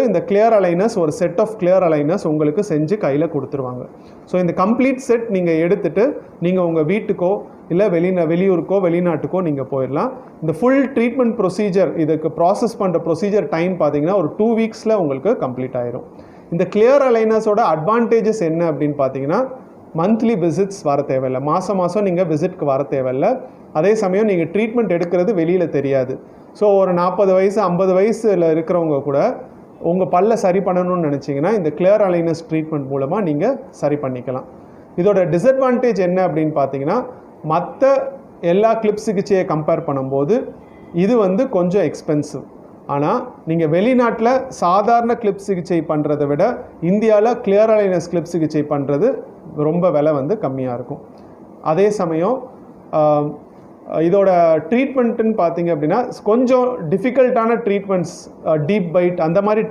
இந்த clear aligners ஒரு set of clear aligners உங்களுக்கு செஞ்சு கையில் கொடுத்துருவாங்க. ஸோ இந்த கம்ப்ளீட் செட் நீங்கள் எடுத்துகிட்டு நீங்கள் உங்கள் வீட்டுக்கோ இல்லை வெளியூருக்கோ வெளிநாட்டுக்கோ நீங்கள் போயிடலாம். இந்த ஃபுல் ட்ரீட்மெண்ட் ப்ரொசீஜர் இதுக்கு ப்ராசஸ் பண்ணுற ப்ரொசீஜர் டைம் பார்த்தீங்கன்னா ஒரு 2 வீக்ஸில் உங்களுக்கு கம்ப்ளீட் ஆயிரும். இந்த கிளியர் அலைனர்ஸோட அட்வான்டேஜஸ் என்ன அப்படின்னு பார்த்தீங்கன்னா மந்த்லி விசிட்ஸ் வர தேவையில்லை. மாதம் நீங்கள் விசிட்க்கு வர தேவையில்லை. அதே சமயம் நீங்கள் ட்ரீட்மெண்ட் எடுக்கிறது வெளியில் தெரியாது. ஸோ ஒரு 40 வயசு 50 வயசில் இருக்கிறவங்க கூட உங்கள் பல்லை சரி பண்ணணும்னு நினச்சிங்கன்னா இந்த கிளியர் அலைனர்ஸ் ட்ரீட்மெண்ட் மூலமாக நீங்கள் சரி பண்ணிக்கலாம். இதோட டிஸ்அட்வான்டேஜ் என்ன அப்படின்னு பார்த்தீங்கன்னா மற்ற எல்லா கிளிப் சிகிச்சையை கம்பேர் பண்ணும்போது இது கொஞ்சம் எக்ஸ்பென்சிவ். ஆனால் நீங்கள் வெளிநாட்டில் சாதாரண கிளிப் சிகிச்சை பண்ணுறதை விட இந்தியாவில் கிளியர் அலைனர்ஸ் கிளிப் சிகிச்சை பண்ணுறது ரொம்ப விலை கம்மியாக இருக்கும். அதே சமயம் இதோட ட்ரீட்மெண்ட்டுன்னு பார்த்தீங்க அப்படின்னா கொஞ்சம் டிஃபிகல்ட்டான ட்ரீட்மெண்ட்ஸ், டீப் பைட் அந்த மாதிரி